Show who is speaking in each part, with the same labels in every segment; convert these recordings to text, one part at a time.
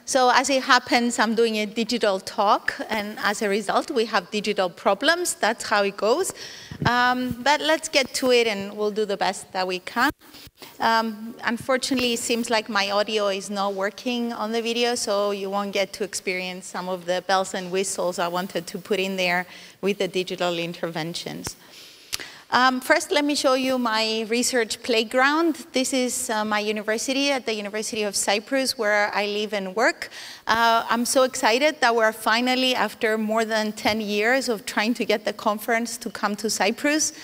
Speaker 1: So as it happens, I'm doing a digital talk, and as a result, we have digital problems. That's how it goes. But let's get to it, and we'll do the best that we can. Unfortunately, it seems like my audio is not working on the video, so you won't get to experience some of the bells and whistles I wanted to put in there with the digital interventions. First, let me show you my research playground. This is my university at the University of Cyprus, where I live and work. I'm so excited that we're finally, after more than 10 years of trying to get the conference to come to Cyprus,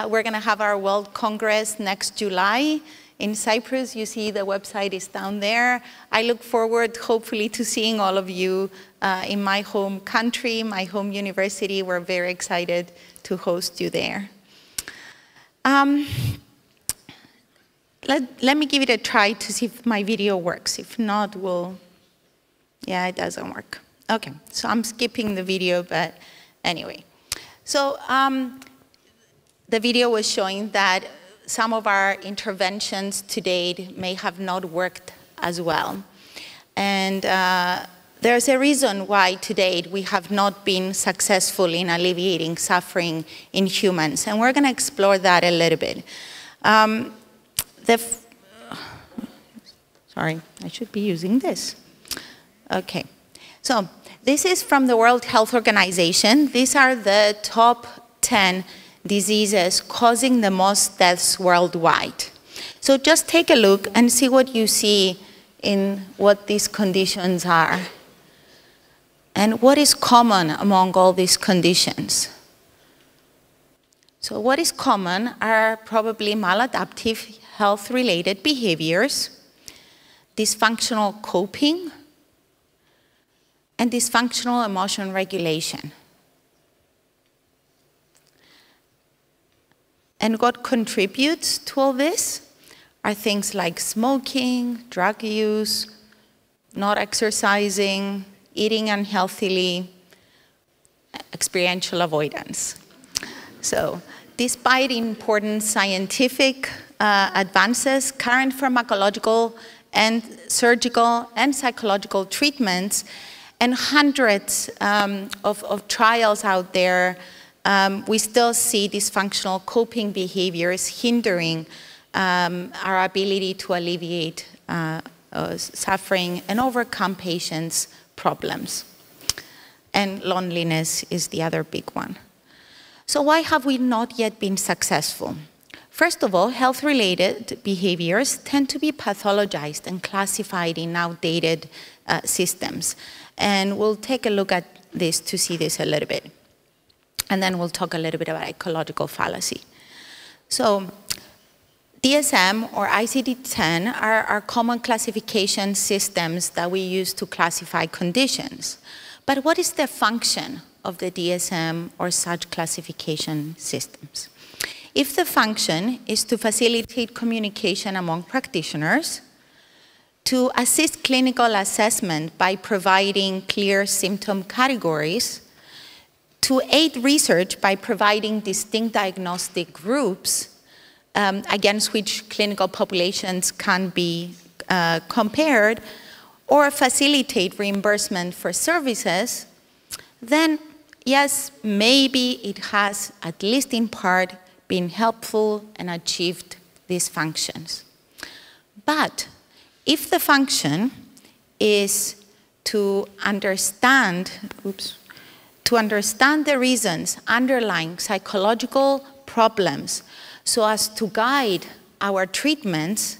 Speaker 1: we're going to have our World Congress next July in Cyprus. You see the website is down there. I look forward, hopefully, to seeing all of you in my home country, my home university. We're very excited to host you there. Let me give it a try to see if my video works. If not, yeah, it doesn't work. Okay, so I'm skipping the video, but anyway. So the video was showing that some of our interventions to date may have not worked as well. And there's a reason why to date we have not been successful in alleviating suffering in humans, and we're going to explore that a little bit. Sorry, I should be using this. Okay, so this is from the World Health Organization. These are the top 10 diseases causing the most deaths worldwide. So just take a look and see what you see in what these conditions are. And what is common among all these conditions? So what is common are probably maladaptive health-related behaviors, dysfunctional coping, and dysfunctional emotion regulation. And what contributes to all this are things like smoking, drug use, not exercising, eating unhealthily, experiential avoidance. So despite important scientific advances, current pharmacological and surgical and psychological treatments, and hundreds of trials out there, we still see dysfunctional coping behaviors hindering our ability to alleviate suffering and overcome patients' problems. And loneliness is the other big one. So why have we not yet been successful? First of all, health-related behaviors tend to be pathologized and classified in outdated systems. And we'll take a look at this to see this a little bit. And then we'll talk a little bit about ecological fallacy. So DSM or ICD-10 are common classification systems that we use to classify conditions. But what is the function of the DSM or such classification systems? If the function is to facilitate communication among practitioners, to assist clinical assessment by providing clear symptom categories, to aid research by providing distinct diagnostic groups against which clinical populations can be compared, or facilitate reimbursement for services, then yes, maybe it has, at least in part, been helpful and achieved these functions. But if the function is to understand, the reasons underlying psychological problems so as to guide our treatments,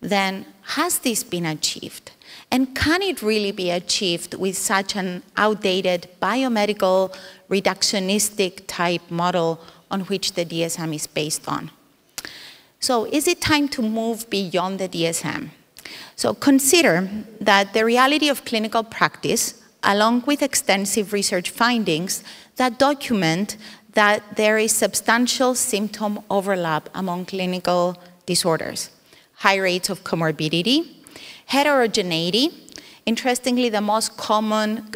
Speaker 1: then has this been achieved? And can it really be achieved with such an outdated biomedical reductionistic type model on which the DSM is based on? So is it time to move beyond the DSM? So consider that the reality of clinical practice, along with extensive research findings that document that there is substantial symptom overlap among clinical disorders, high rates of comorbidity, heterogeneity. Interestingly, the most common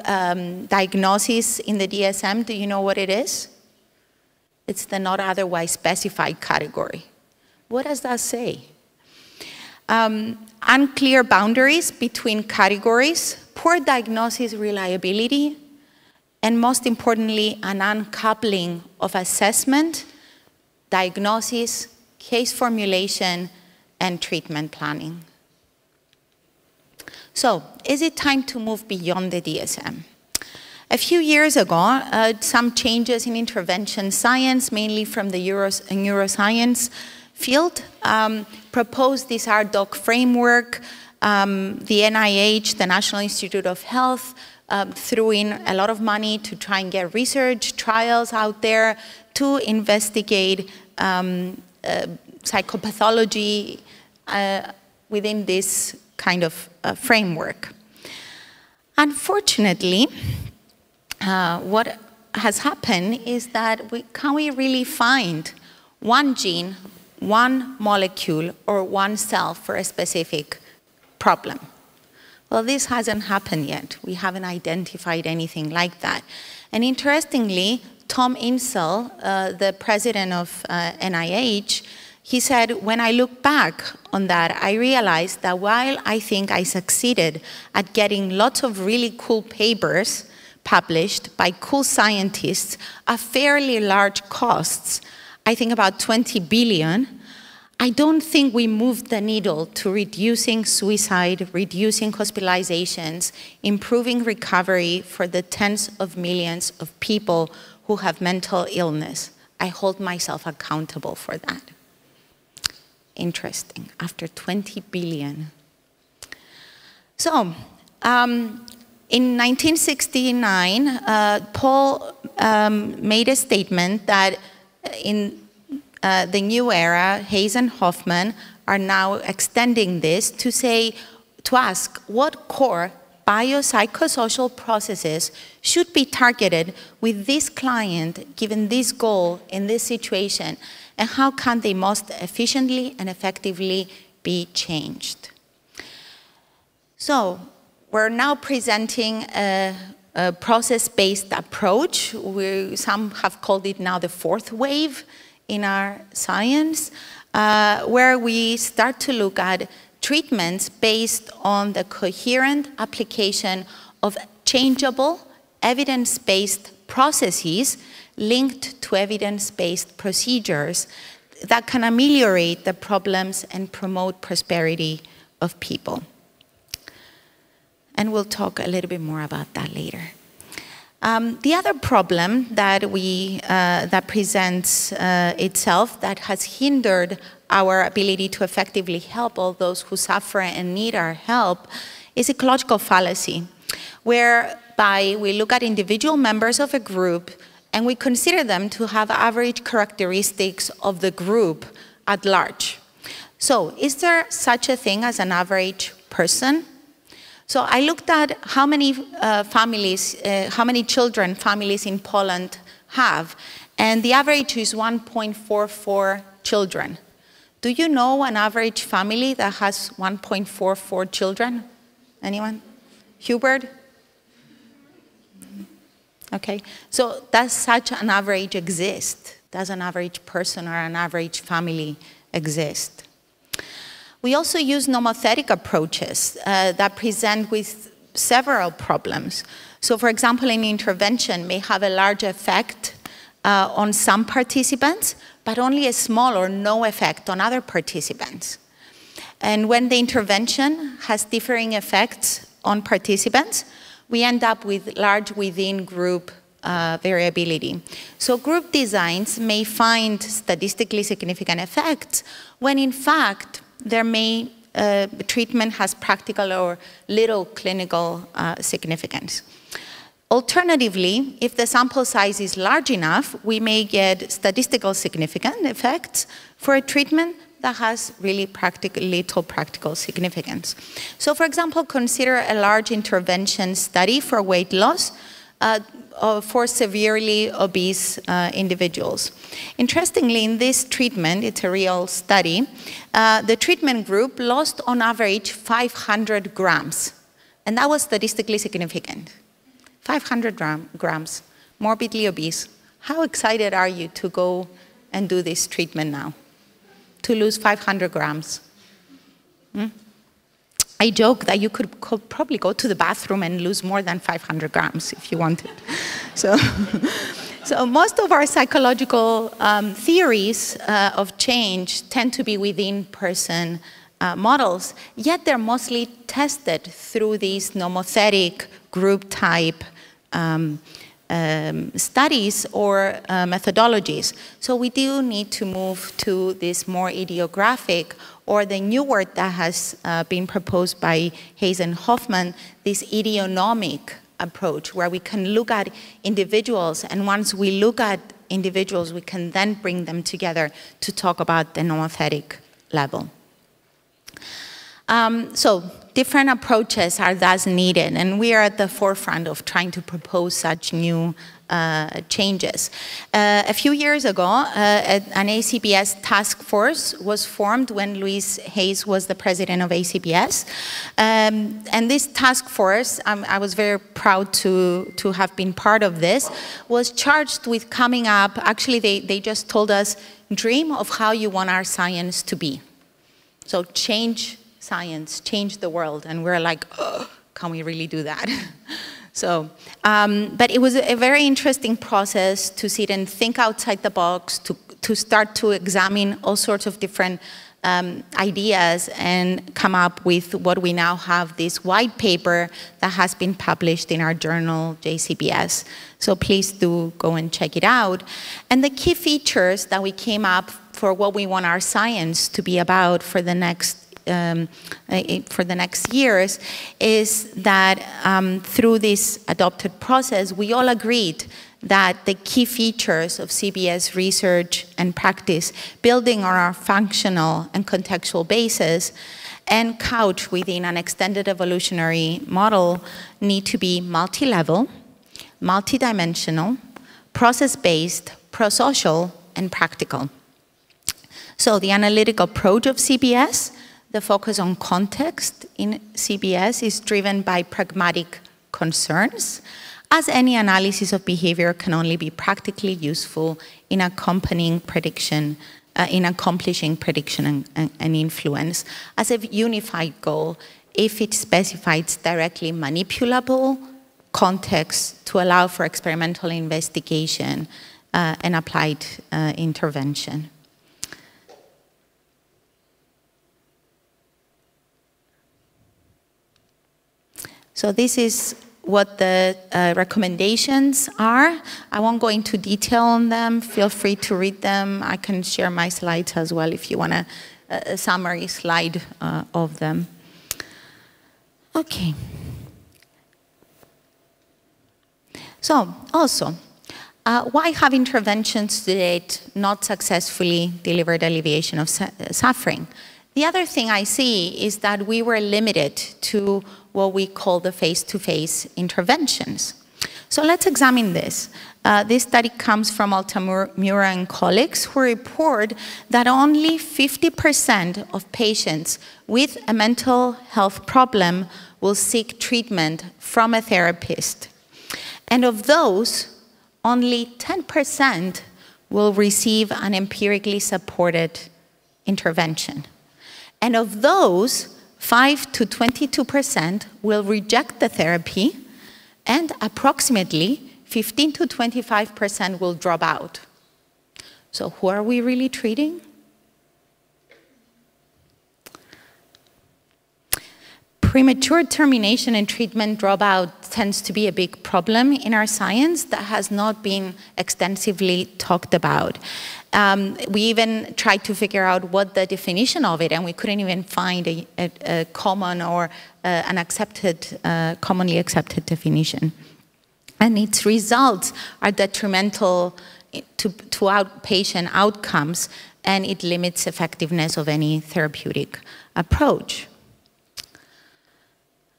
Speaker 1: diagnosis in the DSM, do you know what it is? It's the not otherwise specified category. What does that say? Unclear boundaries between categories, poor diagnosis reliability, and most importantly, an uncoupling of assessment, diagnosis, case formulation, and treatment planning. So, is it time to move beyond the DSM? A few years ago, some changes in intervention science, mainly from the neuroscience field, proposed this RDoC framework. The NIH, the National Institute of Health, threw in a lot of money to try and get research trials out there to investigate psychopathology within this kind of framework. Unfortunately, what has happened is that can we really find one gene, one molecule, or one cell for a specific problem? Well, this hasn't happened yet. We haven't identified anything like that. And interestingly, Tom Insel, the president of NIH, he said, when I look back on that, I realized that while I think I succeeded at getting lots of really cool papers published by cool scientists at fairly large costs, I think about 20 billion, I don't think we moved the needle to reducing suicide, reducing hospitalizations, improving recovery for the tens of millions of people who have mental illness. I hold myself accountable for that. Interesting, after 20 billion. So, in 1969, Paul made a statement that in the new era, Hayes and Hoffman are now extending this to ask what core biopsychosocial processes should be targeted with this client, given this goal in this situation, and how can they most efficiently and effectively be changed. So we're now presenting a process-based approach. Some have called it now the fourth wave in our science, where we start to look at treatments based on the coherent application of changeable, evidence-based processes linked to evidence-based procedures that can ameliorate the problems and promote prosperity of people. And we'll talk a little bit more about that later. The other problem that that presents itself that has hindered our ability to effectively help all those who suffer and need our help is ecological fallacy, whereby we look at individual members of a group and we consider them to have average characteristics of the group at large. So, is there such a thing as an average person? So I looked at how many how many children families in Poland have, and the average is 1.44 children. Do you know an average family that has 1.44 children? Anyone? Hubert? Okay, so does such an average exist? Does an average person or an average family exist? We also use nomothetic approaches that present with several problems. So for example, an intervention may have a large effect on some participants, but only a small or no effect on other participants. And when the intervention has differing effects on participants, we end up with large within-group variability. So group designs may find statistically significant effects when in fact treatment has practical or little clinical significance. Alternatively, if the sample size is large enough, we may get statistical significant effects for a treatment that has really little practical significance. So for example, consider a large intervention study for weight loss for severely obese individuals. Interestingly, in this treatment, it's a real study, the treatment group lost on average 500 grams, and that was statistically significant. 500 grams, morbidly obese. How excited are you to go and do this treatment now? To lose 500 grams? I joke that you could probably go to the bathroom and lose more than 500 grams if you wanted. So, so most of our psychological theories of change tend to be within person models, yet they're mostly tested through these nomothetic group type studies or methodologies. So we do need to move to this more idiographic, or the new word that has been proposed by Hayes and Hoffman, this idionomic approach, where we can look at individuals, and once we look at individuals, we can then bring them together to talk about the nomothetic level. So different approaches are thus needed, and we are at the forefront of trying to propose such new changes. A few years ago, an ACBS task force was formed when Louise Hayes was the president of ACBS. And this task force, I was very proud to have been part of this, was charged with coming up, actually they just told us, dream of how you want our science to be. So change science, change the world, and we're like, oh, can we really do that? So, but it was a very interesting process to sit and think outside the box, to start to examine all sorts of different ideas and come up with what we now have, this white paper that has been published in our journal, JCBS. So please do go and check it out. And the key features that we came up for what we want our science to be about for the next years is that through this adopted process, we all agreed that the key features of CBS research and practice, building on our functional and contextual basis, and couched within an extended evolutionary model, need to be multi-level, multi-dimensional, process-based, pro-social, and practical. So the analytical approach of CBS, the focus on context in CBS, is driven by pragmatic concerns, as any analysis of behavior can only be practically useful in accomplishing prediction and influence as a unified goal if it specifies directly manipulable context to allow for experimental investigation and applied intervention. So this is what the recommendations are. I won't go into detail on them. Feel free to read them. I can share my slides as well if you want a summary slide of them. Okay. So also, why have interventions to date not successfully delivered alleviation of suffering? The other thing I see is that we were limited to what we call the face-to-face interventions. So let's examine this. This study comes from Altamura and colleagues, who report that only 50% of patients with a mental health problem will seek treatment from a therapist. And of those, only 10% will receive an empirically supported intervention. And of those, 5 to 22% will reject the therapy, and approximately 15 to 25% will drop out. So who are we really treating? Premature termination and treatment dropout tends to be a big problem in our science that has not been extensively talked about. We even tried to figure out what the definition of it, and we couldn't even find a common or an accepted, commonly accepted definition. And its results are detrimental to outpatient outcomes, and it limits effectiveness of any therapeutic approach.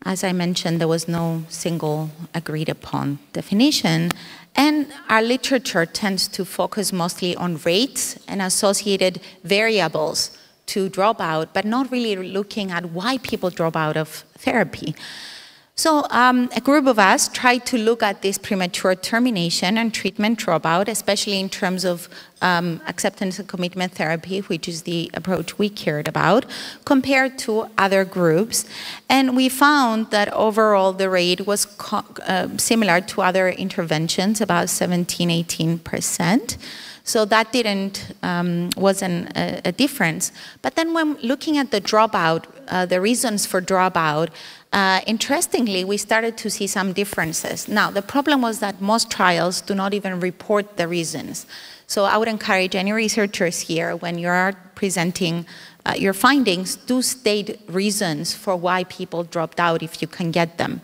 Speaker 1: As I mentioned, there was no single agreed upon definition, and our literature tends to focus mostly on rates and associated variables to drop out, but not really looking at why people drop out of therapy. So a group of us tried to look at this premature termination and treatment dropout, especially in terms of acceptance and commitment therapy, which is the approach we cared about, compared to other groups. And we found that overall the rate was similar to other interventions, about 17–18%. So that wasn't a difference. But then when looking at the dropout, the reasons for dropout, interestingly, we started to see some differences. Now, the problem was that most trials do not even report the reasons. So I would encourage any researchers here, when you are presenting your findings, do state reasons for why people dropped out if you can get them,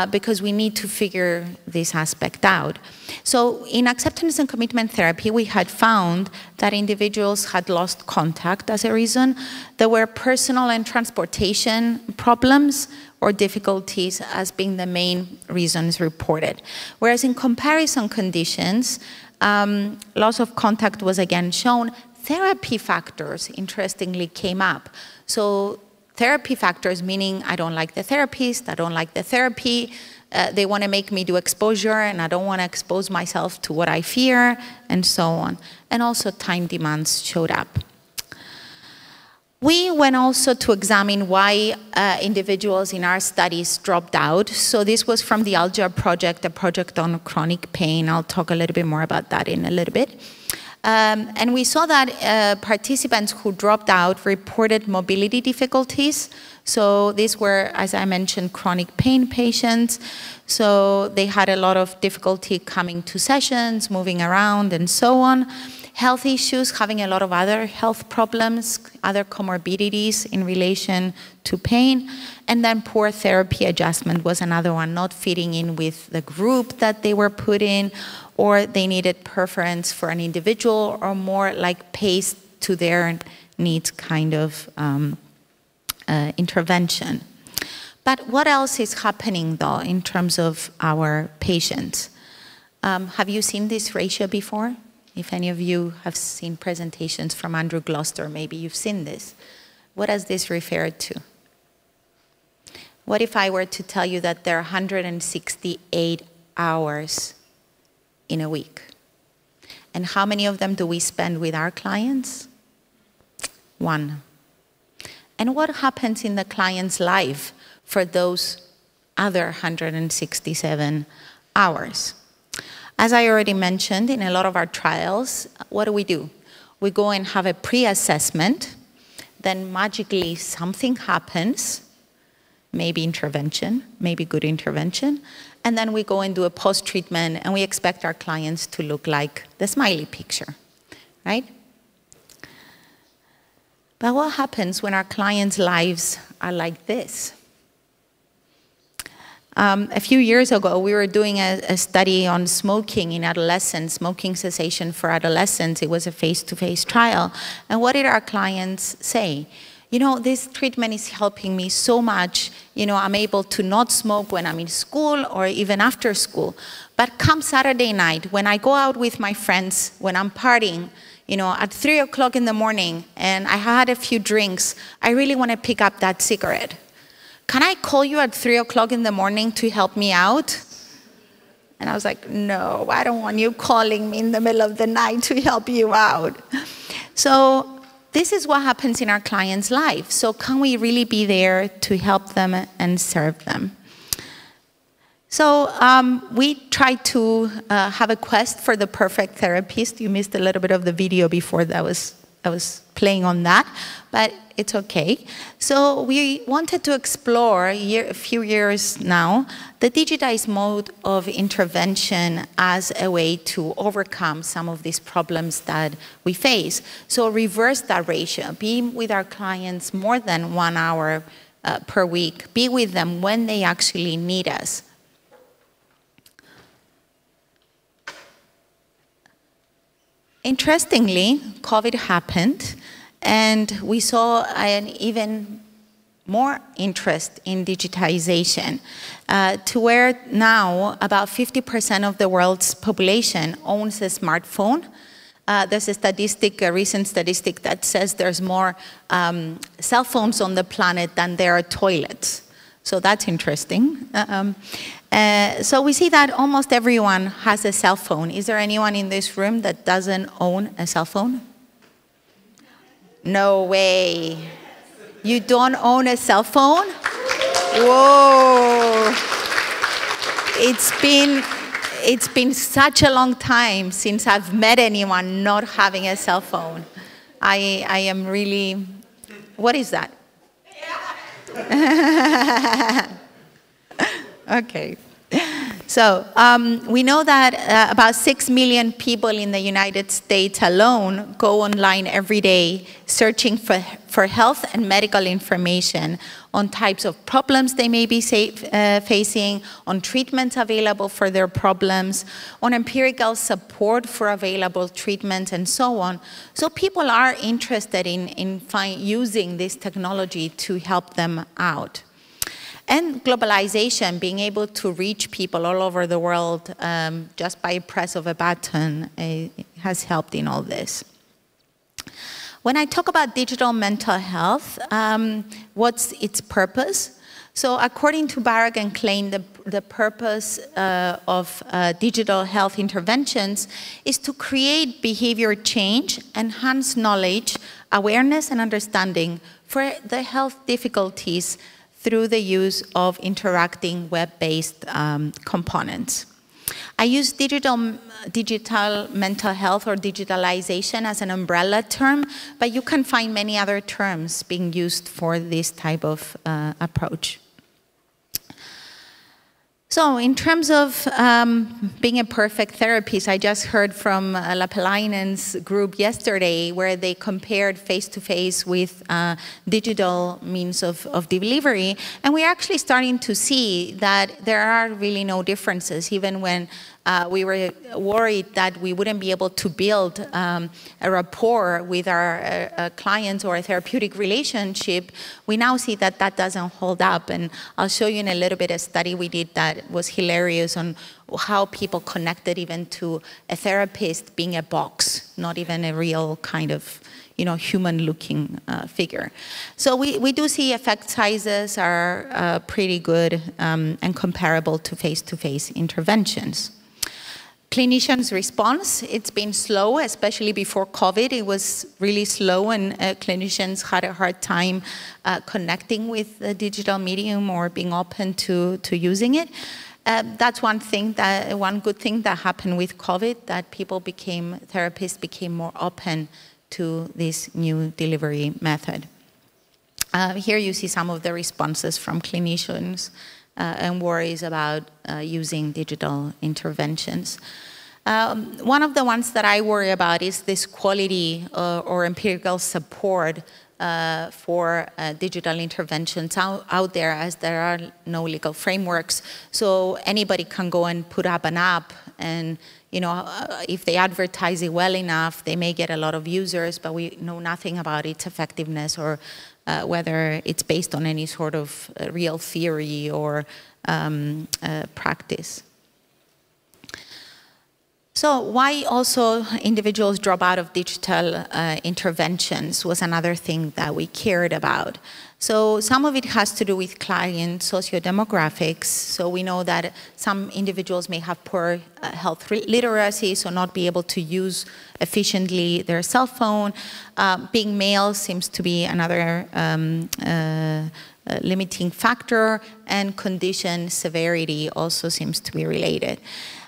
Speaker 1: because we need to figure this aspect out. So in acceptance and commitment therapy, we had found that individuals had lost contact as a reason. There were personal and transportation problems or difficulties as being the main reasons reported. Whereas in comparison conditions, loss of contact was again shown. Therapy factors, interestingly, came up. So therapy factors, meaning I don't like the therapist, I don't like the therapy, they want to make me do exposure, and I don't want to expose myself to what I fear, and so on. And also time demands showed up. We went also to examine why individuals in our studies dropped out. So this was from the ALGER project, a project on chronic pain. I'll talk a little bit more about that in a little bit. And we saw that participants who dropped out reported mobility difficulties. So these were, as I mentioned, chronic pain patients. So they had a lot of difficulty coming to sessions, moving around, and so on. Health issues, having a lot of other health problems, other comorbidities in relation to pain. And then poor therapy adjustment was another one, not fitting in with the group that they were put in, or they needed preference for an individual, or more like paced to their needs kind of intervention. But what else is happening, though, in terms of our patients? Have you seen this ratio before? If any of you have seen presentations from Andrew Gloucester, maybe you've seen this. What does this refer to? What if I were to tell you that there are 168 hours in a week? And how many of them do we spend with our clients? 1. And what happens in the client's life for those other 167 hours? As I already mentioned, in a lot of our trials, what do? We go and have a pre-assessment, then magically something happens, maybe intervention, maybe good intervention, and then we go and do a post-treatment, and we expect our clients to look like the smiley picture, right? But what happens when our clients' lives are like this? A few years ago, we were doing a study on smoking in adolescents, smoking cessation for adolescents. It was a face-to-face trial. And what did our clients say? You know, this treatment is helping me so much. You know, I'm able to not smoke when I'm in school or even after school. But come Saturday night, when I go out with my friends, when I'm partying, you know, at 3 o'clock in the morning, and I had a few drinks, I really want to pick up that cigarette. Can I call you at 3 o'clock in the morning to help me out? And I was like, no, I don't want you calling me in the middle of the night to help you out. So this is what happens in our client's life. So can we really be there to help them and serve them? So we tried to have a quest for the perfect therapist. You missed a little bit of the video before that I was playing on that, but it's okay. So we wanted to explore, a few years now, the digitized mode of intervention as a way to overcome some of these problems that we face. So reverse that ratio, be with our clients more than 1 hour per week, be with them when they actually need us. Interestingly, COVID happened, and we saw an even more interest in digitization, to where now about 50% of the world's population owns a smartphone. There's a statistic, a recent statistic, that says there's more cell phones on the planet than there are toilets. So that's interesting. So we see that almost everyone has a cell phone. Is there anyone in this room that doesn't own a cell phone? No way. You don't own a cell phone? Whoa. It's been such a long time since I've met anyone not having a cell phone. I am really, what is that? Okay. So we know that about 6 million people in the United States alone go online every day searching for health and medical information on types of problems they may be facing, on treatments available for their problems, on empirical support for available treatments, and so on. So people are interested in using this technology to help them out. And globalization, being able to reach people all over the world just by a press of a button, has helped in all this. When I talk about digital mental health, what's its purpose? So according to Barak and Klein, the purpose of digital health interventions is to create behavior change, enhance knowledge, awareness, and understanding for the health difficulties through the use of interacting web-based components. I use digital mental health or digitalization as an umbrella term, but you can find many other terms being used for this type of approach. So in terms of being a perfect therapist, I just heard from Lapelainen's group yesterday where they compared face-to-face with digital means of delivery. And we're actually starting to see that there are really no differences, even when we were worried that we wouldn't be able to build a rapport with our clients or a therapeutic relationship. We now see that that doesn't hold up. And I'll show you in a little bit a study we did that was hilarious on how people connected even to a therapist being a box, not even a real kind of human-looking figure. So we do see effect sizes are pretty good and comparable to face-to-face interventions. Clinicians' response, it's been slow, especially before COVID. It was really slow, and clinicians had a hard time connecting with the digital medium or being open to using it. That's one good thing that happened with COVID, that therapists became more open to this new delivery method. Here you see some of the responses from clinicians and worries about using digital interventions. One of the ones that I worry about is this quality or empirical support for digital interventions out there, as there are no legal frameworks. So anybody can go and put up an app, and if they advertise it well enough, they may get a lot of users, but we know nothing about its effectiveness or whether it's based on any sort of real theory or practice. So why also individuals drop out of digital interventions was another thing that we cared about. So some of it has to do with client socio-demographics. So we know that some individuals may have poor health literacy, so not be able to use efficiently their cell phone. Being male seems to be another limiting factor, and condition severity also seems to be related.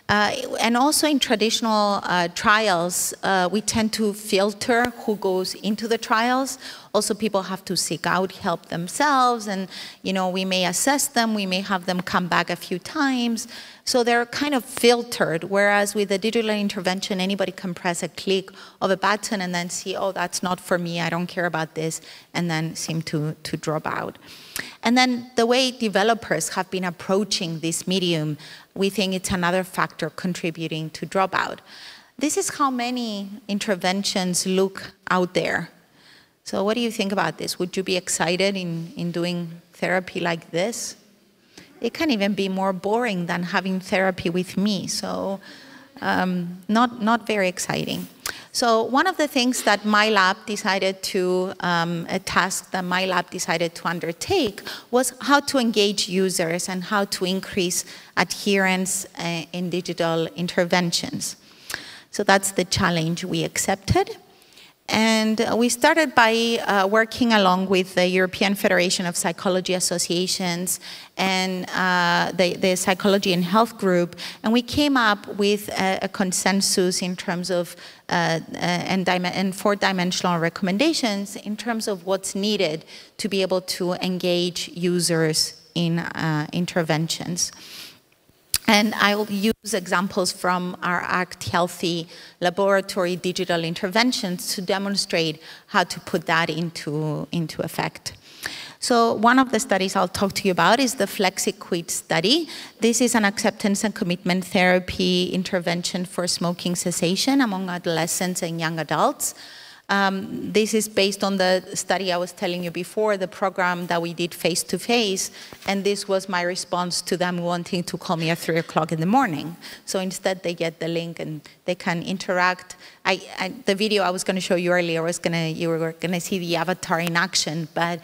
Speaker 1: And also in traditional trials, we tend to filter who goes into the trials. Also, people have to seek out help themselves, and we may assess them, we may have them come back a few times. So they're kind of filtered, whereas with a digital intervention, anybody can press a click of a button and then see, oh, that's not for me, I don't care about this, and then seem to drop out. And then the way developers have been approaching this medium, we think it's another factor contributing to dropout. This is how many interventions look out there. So what do you think about this? Would you be excited in doing therapy like this? It can even be more boring than having therapy with me, so not very exciting. So one of the things that my lab decided to, a task that my lab decided to undertake was how to engage users and how to increase adherence in digital interventions. So that's the challenge we accepted. And we started by working along with the European Federation of Psychology Associations and the Psychology and Health Group, and we came up with a consensus in terms of and four-dimensional recommendations in terms of what's needed to be able to engage users in interventions. And I will use examples from our ACT Healthy laboratory digital interventions to demonstrate how to put that into effect. So one of the studies I'll talk to you about is the FlexiQuit study. This is an acceptance and commitment therapy intervention for smoking cessation among adolescents and young adults. This is based on the study I was telling you before, the program that we did face-to-face, and this was my response to them wanting to call me at 3 o'clock in the morning. So instead they get the link and they can interact. The video I was going to show you earlier you were going to see the avatar in action, but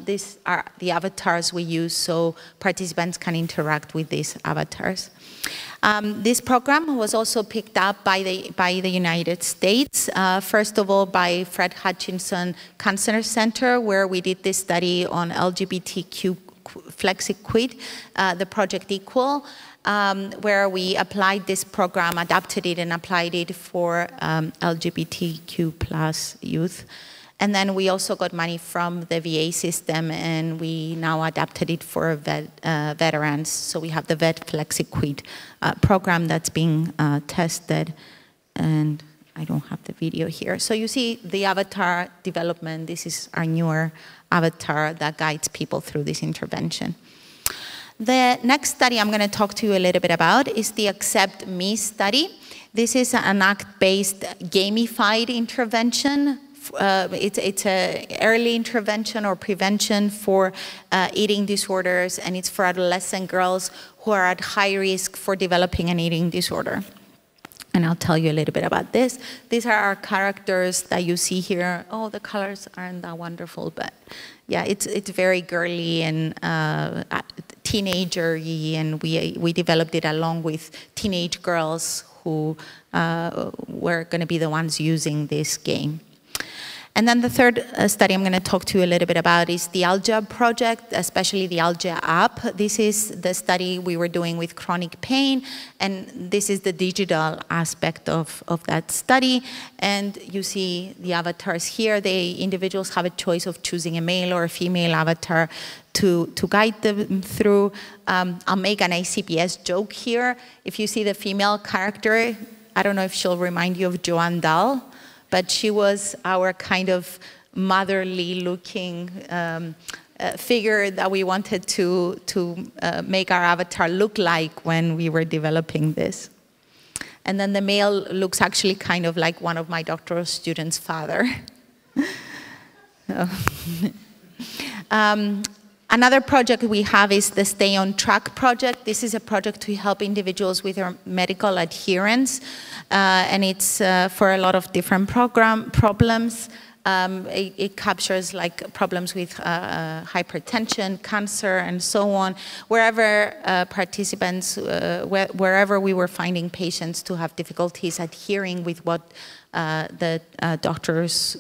Speaker 1: these are the avatars we use so participants can interact with these avatars. This program was also picked up by the United States, first of all by Fred Hutchinson Cancer Center, where we did this study on LGBTQ FlexiQuit, the Project Equal, where we applied this program, adapted it and applied it for LGBTQ plus youth. And then we also got money from the VA system, and we now adapted it for veterans. So we have the Vet FlexiQuit program that's being tested. And I don't have the video here. So you see the avatar development. This is our newer avatar that guides people through this intervention. The next study I'm going to talk to you a little bit about is the Accept Me study. This is an ACT-based gamified intervention. It's an early intervention or prevention for eating disorders, and it's for adolescent girls who are at high risk for developing an eating disorder. And I'll tell you a little bit about this. These are our characters that you see here. Oh, the colors aren't that wonderful, but yeah, it's very girly and teenager-y, and we developed it along with teenage girls who were going to be the ones using this game. And then the third study I'm going to talk to you a little bit about is the Algia project, especially the Algia app. This is the study we were doing with chronic pain, and this is the digital aspect of that study. And you see the avatars here. The individuals have a choice of choosing a male or a female avatar to guide them through. I'll make an ACPS joke here. If you see the female character, I don't know if she'll remind you of Joanne Dahl, but she was our kind of motherly-looking figure that we wanted to make our avatar look like when we were developing this. And then the male looks actually kind of like one of my doctoral students' father. Another project we have is the Stay on Track project. This is a project to help individuals with their medical adherence, and it's for a lot of different problems. It captures like problems with hypertension, cancer, and so on. Wherever participants, wherever we were finding patients to have difficulties adhering with what the doctors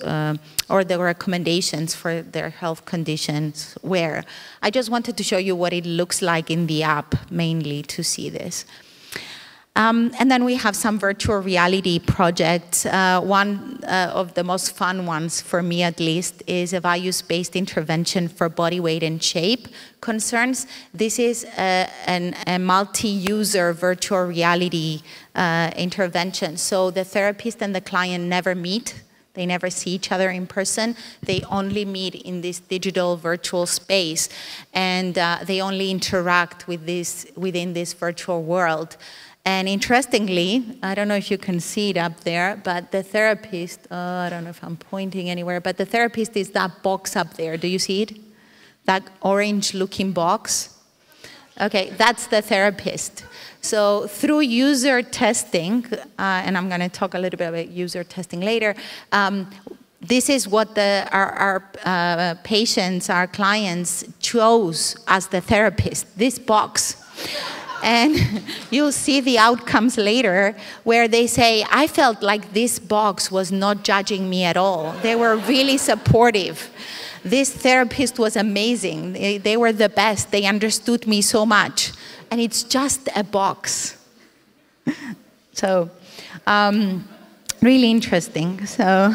Speaker 1: or the recommendations for their health conditions were. I just wanted to show you what it looks like in the app, mainly to see this. And then we have some virtual reality projects. One of the most fun ones, for me at least, is a values-based intervention for body weight and shape concerns. This is a multi-user virtual reality intervention. So the therapist and the client never meet. They never see each other in person. They only meet in this digital virtual space, and they only interact with within this virtual world. And interestingly, I don't know if you can see it up there, but the therapist, I don't know if I'm pointing anywhere, but the therapist is that box up there. Do you see it? That orange-looking box. Okay, that's the therapist. So through user testing, and I'm going to talk a little bit about user testing later, this is what our patients, our clients chose as the therapist, this box. And you'll see the outcomes later where they say, I felt like this box was not judging me at all. They were really supportive. This therapist was amazing. They were the best. They understood me so much. And it's just a box. So, really interesting. So,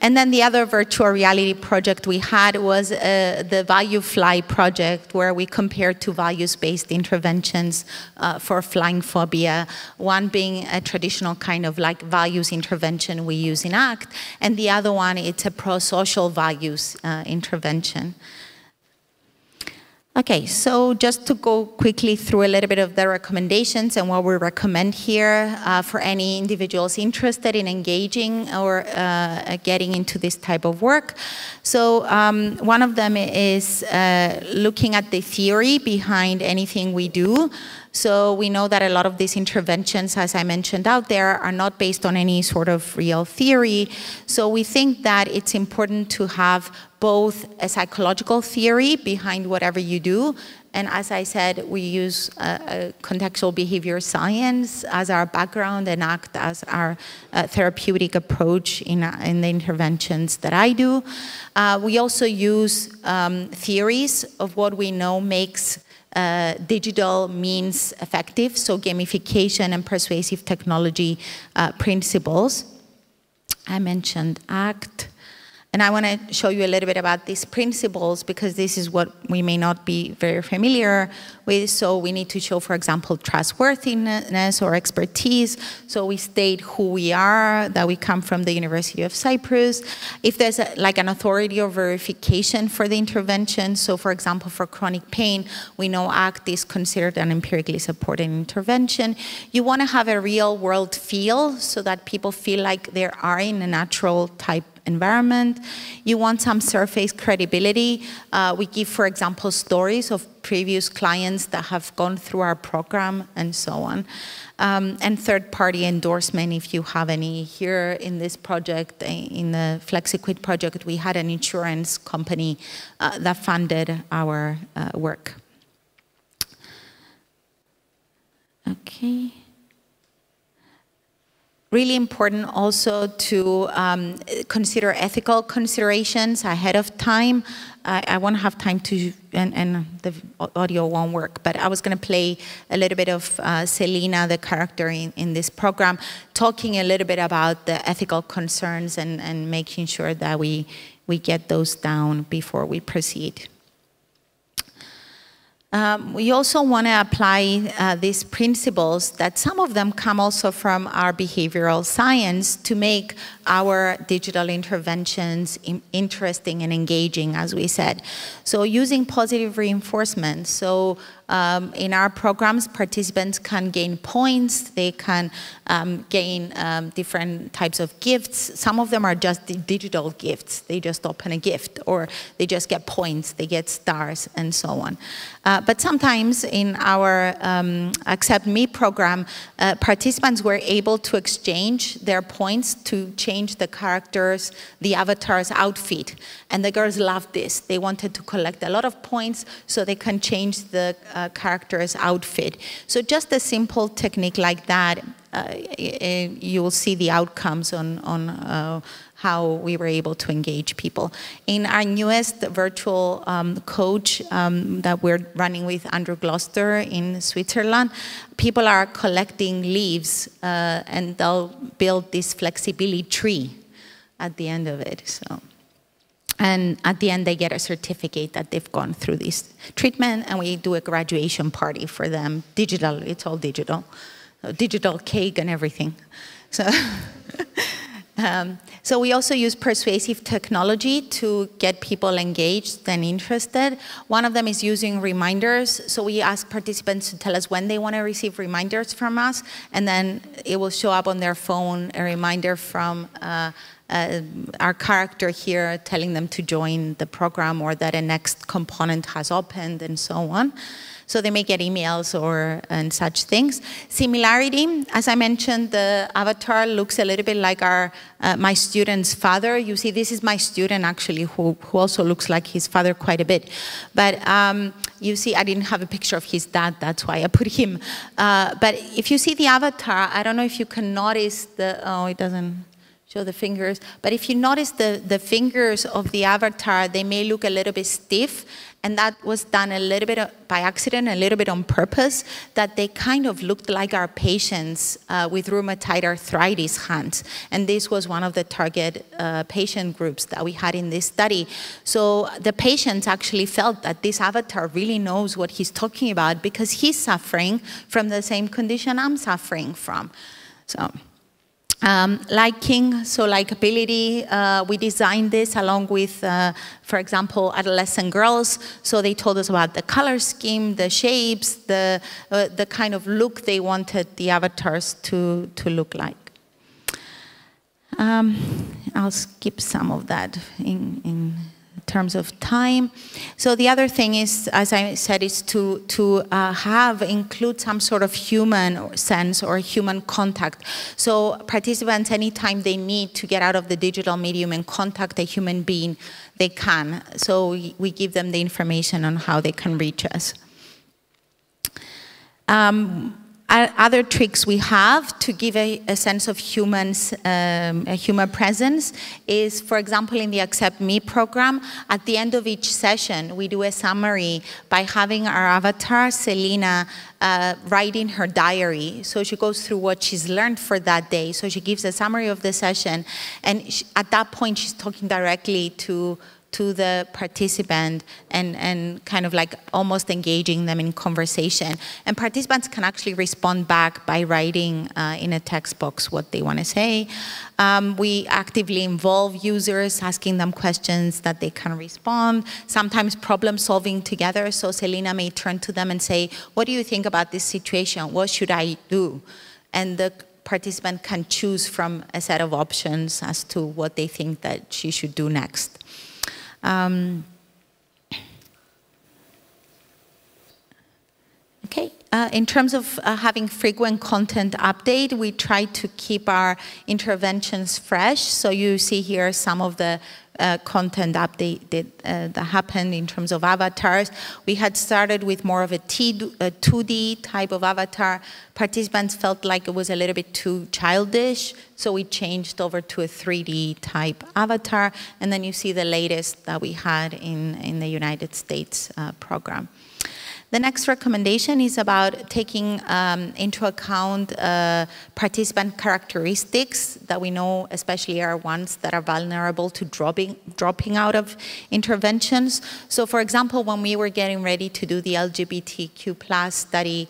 Speaker 1: and then the other virtual reality project we had was the Value Fly project, where we compared two values-based interventions for flying phobia. One being a traditional kind of like values intervention we use in ACT, and the other one, it's a pro-social values intervention. Okay, so just to go quickly through a little bit of the recommendations and what we recommend here for any individuals interested in engaging or getting into this type of work. So one of them is looking at the theory behind anything we do. So we know that a lot of these interventions, as I mentioned out there, are not based on any sort of real theory. So we think that it's important to have both a theory behind whatever you do, and as I said, we use contextual behavior science as our background and ACT as our therapeutic approach in the interventions that I do. We also use theories of what we know makes digital means effective, so gamification and persuasive technology principles. I mentioned ACT. And I want to show you a little bit about these principles because this is what we may not be very familiar with. So we need to show, for example, trustworthiness or expertise. So we state who we are, that we come from the University of Cyprus. If there's like an authority or verification for the intervention, so for example, for chronic pain, we know ACT is considered an empirically supported intervention. You want to have a real world feel so that people feel like they are in a natural type environment. You want some surface credibility. We give, for example, stories of previous clients that have gone through our program and so on. And third-party endorsement, if you have any. Here in this project, in the FlexiQuid project, we had an insurance company that funded our work. Okay. Really important also to consider ethical considerations ahead of time. I won't have time to, and the audio won't work, but I was going to play a little bit of Selena, the character in this program, talking a little bit about the ethical concerns and making sure that we get those down before we proceed. We also want to apply these principles that some of them come also from our behavioral science to make our digital interventions interesting and engaging, as we said. So using positive reinforcement. So in our programs, participants can gain points, they can gain different types of gifts. Some of them are just digital gifts. They just open a gift, or they just get points, they get stars, and so on. But sometimes in our Accept Me program, participants were able to exchange their points to change the characters, the avatar's outfit. And the girls loved this. They wanted to collect a lot of points so they can change the character's outfit. So just a simple technique like that, you will see the outcomes on how we were able to engage people. In our newest virtual coach that we're running with Andrew Gloucester in Switzerland, people are collecting leaves and they'll build this flexibility tree at the end of it. So. And at the end, they get a certificate that they've gone through this treatment, and we do a graduation party for them. Digital, it's all digital. Digital cake and everything. So, so we also use persuasive technology to get people engaged and interested. One of them is using reminders. So we ask participants to tell us when they want to receive reminders from us, and then it will show up on their phone, a reminder from our character here telling them to join the program or that a next component has opened and so on. so they may get emails and such things. Similarity, as I mentioned, the avatar looks a little bit like my student's father. You see, this is my student actually, who also looks like his father quite a bit. But you see, I didn't have a picture of his dad, that's why I put him. But if you see the avatar, I don't know if you can notice it doesn't show the fingers, but if you notice the fingers of the avatar, they may look a little bit stiff, and that was done a little bit by accident, a little bit on purpose, that they kind of looked like our patients with rheumatoid arthritis hands. And this was one of the target patient groups that we had in this study. So the patients actually felt that this avatar really knows what he's talking about because he's suffering from the same condition I'm suffering from. So. Liking, so likability, we designed this along with, for example, adolescent girls. So they told us about the color scheme, the shapes, the kind of look they wanted the avatars to look like. I'll skip some of that in terms of time. So the other thing is, as I said, is to include some sort of human sense or human contact. So participants, anytime they need to get out of the digital medium and contact a human being, they can. So we give them the information on how they can reach us. Other tricks we have to give a sense of humans, a human presence is, for example, in the Accept Me program, at the end of each session, we do a summary by having our avatar, Selena, write in her diary. So she goes through what she's learned for that day. So she gives a summary of the session. And at that point, she's talking directly to the participant and kind of like almost engaging them in conversation. And participants can actually respond back by writing in a text box what they want to say. We actively involve users, asking them questions that they can respond, sometimes problem solving together. So Selena may turn to them and say, what do you think about this situation? What should I do? And the participant can choose from a set of options as to what they think that she should do next. Okay. In terms of having frequent content update, we try to keep our interventions fresh. So you see here some of the content update that happened in terms of avatars. We had started with more of a 2D type of avatar. Participants felt like it was a little bit too childish, so we changed over to a 3D type avatar. And then you see the latest that we had in the United States program. The next recommendation is about taking into account participant characteristics that we know especially are ones that are vulnerable to dropping out of interventions. So for example, when we were getting ready to do the LGBTQ+ study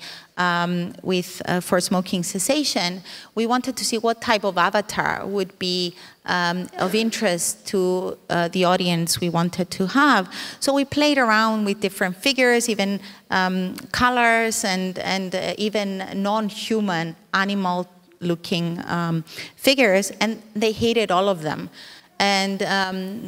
Speaker 1: for smoking cessation, we wanted to see what type of avatar would be of interest to the audience we wanted to have. So we played around with different figures, even colors, and even non-human animal-looking figures, and they hated all of them. And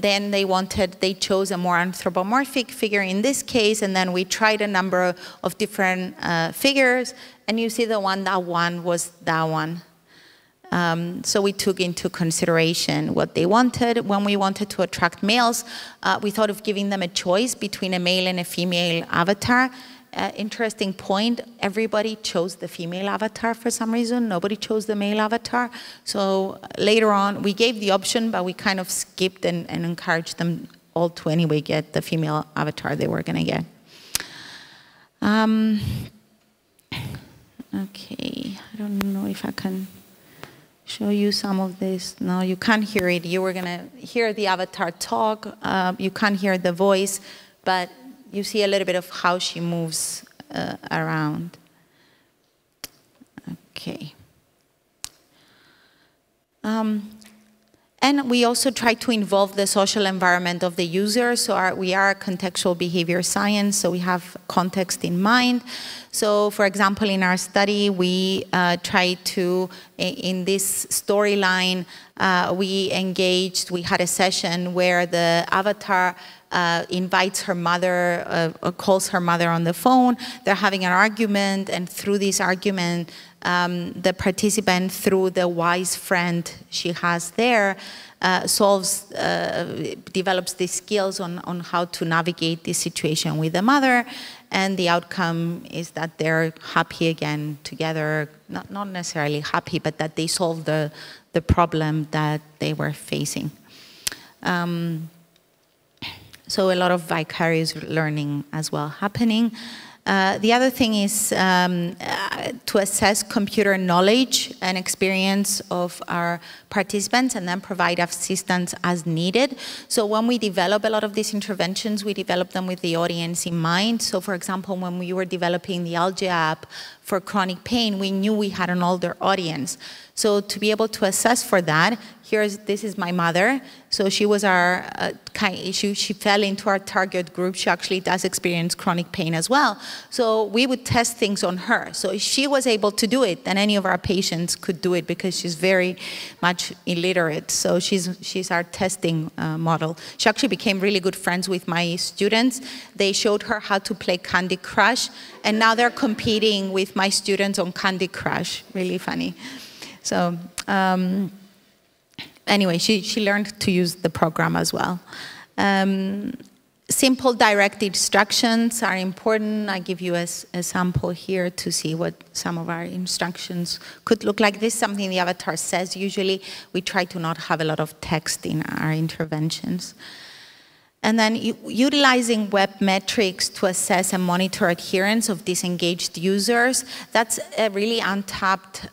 Speaker 1: then they chose a more anthropomorphic figure in this case, and then we tried a number of different figures, and you see the one that won was that one. So we took into consideration what they wanted. When we wanted to attract males, we thought of giving them a choice between a male and a female avatar. Interesting point, everybody chose the female avatar for some reason. Nobody chose the male avatar. So later on, we gave the option, but we kind of skipped and encouraged them all to anyway get the female avatar they were going to get. Okay, I don't know if I can show you some of this. No, you can't hear it. You were going to hear the avatar talk. You can't hear the voice, but you see a little bit of how she moves around. Okay. And we also try to involve the social environment of the user. So we are contextual behavior science, so we have context in mind. So for example, in our study, we try to, in this storyline, we had a session where the avatar invites her mother, calls her mother on the phone. They're having an argument, and through this argument, the participant, through the wise friend she has there, develops the skills on how to navigate this situation with the mother, and the outcome is that they're happy again together, not necessarily happy, but that they solve the problem that they were facing. So a lot of vicarious learning as well happening. The other thing is to assess computer knowledge and experience of our participants and then provide assistance as needed. So when we develop a lot of these interventions, we develop them with the audience in mind. So for example, when we were developing the Algae app for chronic pain, we knew we had an older audience. So to be able to assess for that, this is my mother. So she was our she fell into our target group. She actually does experience chronic pain as well. So we would test things on her. So if she was able to do it, then any of our patients could do it because she's very much illiterate. So she's our testing model. She actually became really good friends with my students. They showed her how to play Candy Crush, and now they're competing with my students on Candy Crush. Really funny. So anyway, she learned to use the program as well. Simple direct instructions are important. I give you a sample here to see what some of our instructions could look like. This is something the avatar says usually. We try to not have a lot of text in our interventions. And then utilizing web metrics to assess and monitor adherence of disengaged users. That's a really untapped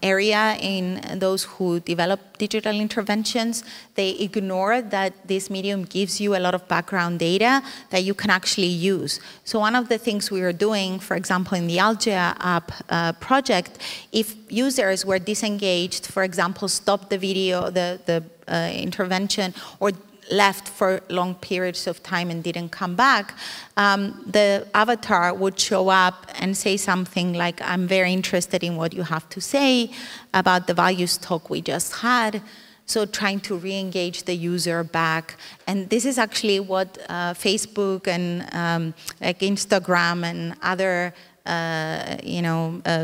Speaker 1: area in those who develop digital interventions. They ignore that this medium gives you a lot of background data that you can actually use. So one of the things we were doing, for example, in the Algae app project, if users were disengaged, for example, stopped the video, the intervention, or left for long periods of time and didn't come back, the avatar would show up and say something like, I'm very interested in what you have to say about the values talk we just had. So trying to re-engage the user back. And this is actually what Facebook and like Instagram and other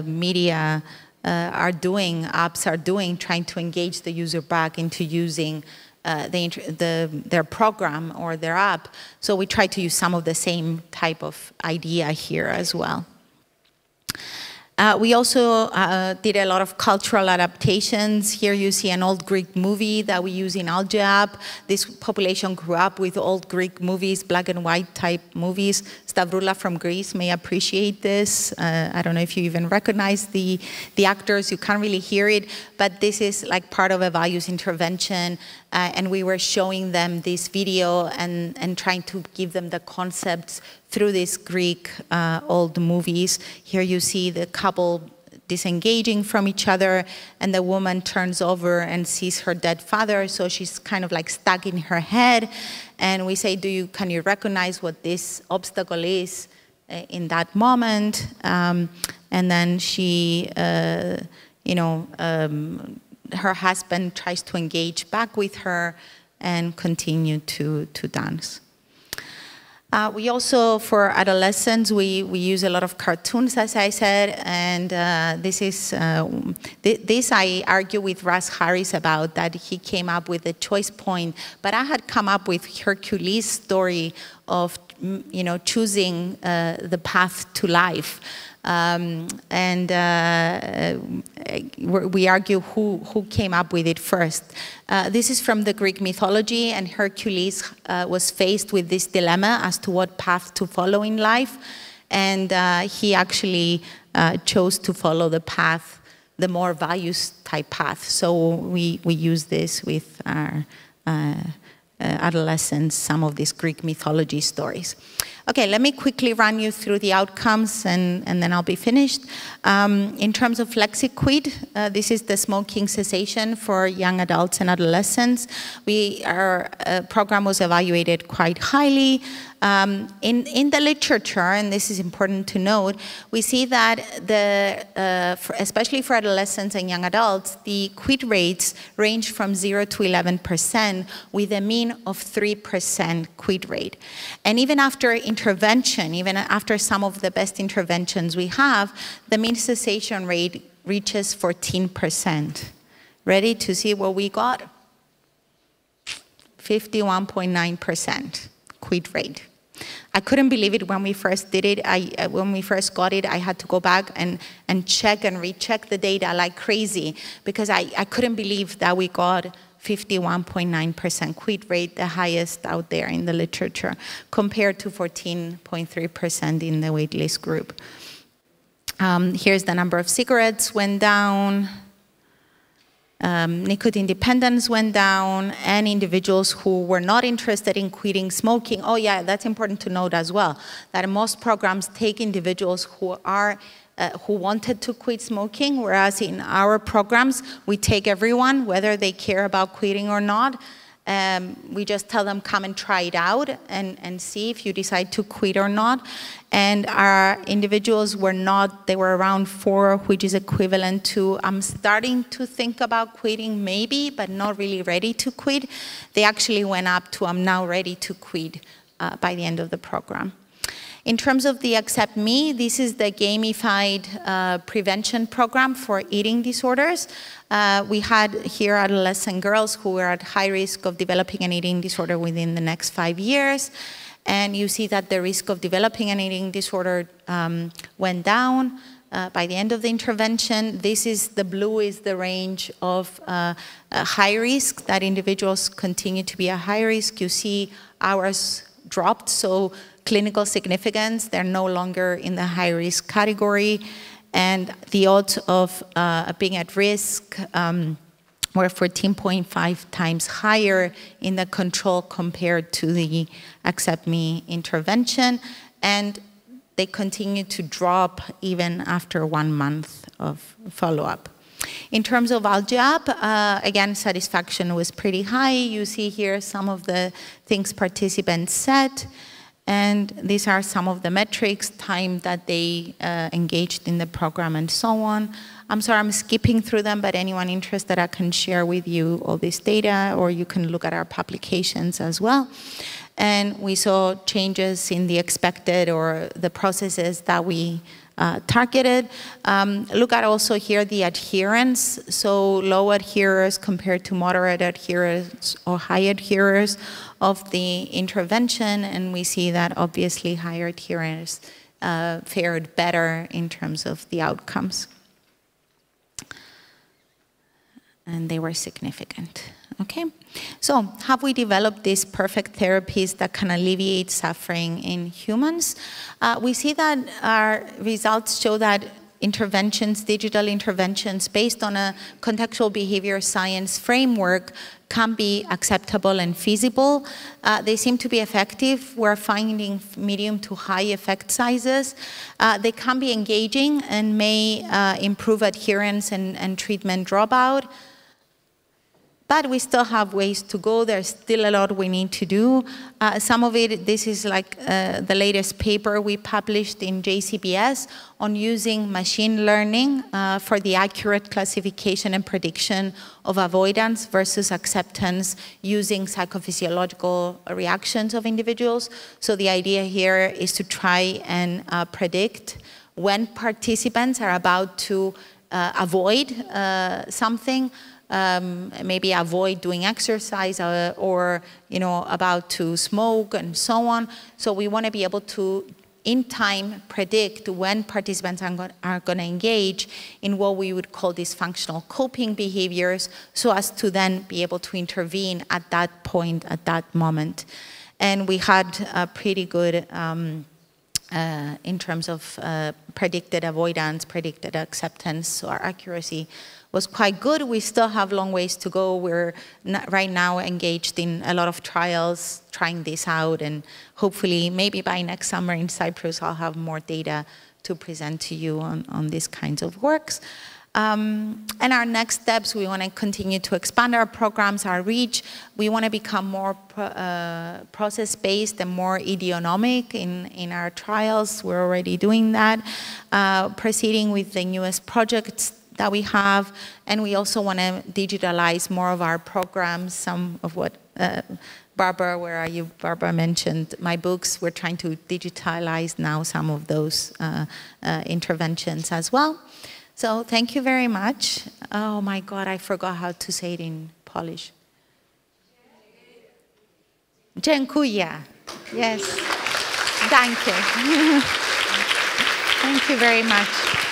Speaker 1: media are doing, apps are doing, trying to engage the user back into using their program or their app. So we try to use some of the same type of idea here as well. We also did a lot of cultural adaptations. Here you see an old Greek movie that we use in Algae app. This population grew up with old Greek movies, black and white type movies. Stavroula from Greece may appreciate this. I don't know if you even recognize the actors. You can't really hear it, but this is like part of a values intervention. And we were showing them this video and trying to give them the concepts through these Greek old movies. Here you see the couple disengaging from each other, and the woman turns over and sees her dead father, so she's kind of like stuck in her head. And we say, can you recognize what this obstacle is in that moment? And then she, her husband tries to engage back with her and continue to dance. We also, for adolescents, we use a lot of cartoons, as I said, and this I argue with Russ Harris about, that he came up with a choice point, but I had come up with Hercules' story of, choosing the path to life. We argue who came up with it first. This is from the Greek mythology, and Hercules was faced with this dilemma as to what path to follow in life, and he actually chose to follow the path, the more values type path. So we use this with our adolescents, some of these Greek mythology stories. Okay, let me quickly run you through the outcomes and then I'll be finished. In terms of FlexiQuit, this is the smoking cessation for young adults and adolescents. Our program was evaluated quite highly. In the literature, and this is important to note, we see that especially for adolescents and young adults, the quit rates range from 0 to 11% with a mean of 3% quit rate. And even after intervention, even after some of the best interventions we have, the mean cessation rate reaches 14%. Ready to see what we got? 51.9% quit rate. I couldn't believe it when we first did it. When we first got it, I had to go back and check and recheck the data like crazy because I couldn't believe that we got 51.9% quit rate, the highest out there in the literature, compared to 14.3% in the waitlist group. Here's the number of cigarettes went down. Nicotine dependence went down, and individuals who were not interested in quitting smoking. Oh yeah, that's important to note as well, that most programs take individuals who wanted to quit smoking, whereas in our programs, we take everyone, whether they care about quitting or not. We just tell them, come and try it out and see if you decide to quit or not. And our individuals were not, they were around 4, which is equivalent to, I'm starting to think about quitting maybe, but not really ready to quit. They actually went up to, I'm now ready to quit by the end of the program. In terms of the Accept Me, this is the gamified prevention program for eating disorders. We had here adolescent girls who were at high risk of developing an eating disorder within the next 5 years. And you see that the risk of developing an eating disorder went down by the end of the intervention. The blue is the range of high risk, that individuals continue to be at high risk. You see ours dropped, so clinical significance, they're no longer in the high risk category. And the odds of being at risk were 14.5 times higher in the control compared to the Accept Me intervention. And they continue to drop even after 1 month of follow-up. In terms of ALGAP, again, satisfaction was pretty high. You see here some of the things participants said. And these are some of the metrics, time that they engaged in the program and so on. I'm sorry, I'm skipping through them, but anyone interested, I can share with you all this data, or you can look at our publications as well. And we saw changes in the expected or the processes that we targeted. Look at also here the adherence, so low adherers compared to moderate adherers or high adherers of the intervention, and we see that obviously higher adherers fared better in terms of the outcomes. And they were significant. Okay, so have we developed these perfect therapies that can alleviate suffering in humans? We see that our results show that interventions, digital interventions based on a contextual behavior science framework can be acceptable and feasible. They seem to be effective. We're finding medium to high effect sizes. They can be engaging and may improve adherence and treatment dropout. But we still have ways to go. There's still a lot we need to do. Some of it, this is like the latest paper we published in JCBS on using machine learning for the accurate classification and prediction of avoidance versus acceptance using psychophysiological reactions of individuals. So the idea here is to try and predict when participants are about to avoid something, maybe avoid doing exercise or about to smoke and so on. So we want to be able to, in time, predict when participants are going to engage in what we would call dysfunctional coping behaviors, so as to then be able to intervene at that point, at that moment. And we had a pretty good in terms of predicted avoidance, predicted acceptance. So our accuracy was quite good. We still have long ways to go. We're right now engaged in a lot of trials, trying this out, and hopefully maybe by next summer in Cyprus I'll have more data to present to you on these kinds of works. And our next steps, we want to continue to expand our programs, our reach. We want to become more process-based and more idionomic in our trials. We're already doing that, proceeding with the newest projects that we have, and we also want to digitalize more of our programs. Some of what Barbara, where are you? Barbara mentioned my books. We're trying to digitalize now some of those interventions as well. So thank you very much. Oh my God, I forgot how to say it in Polish. Dziękuję. Yes. Thank you. Thank you very much.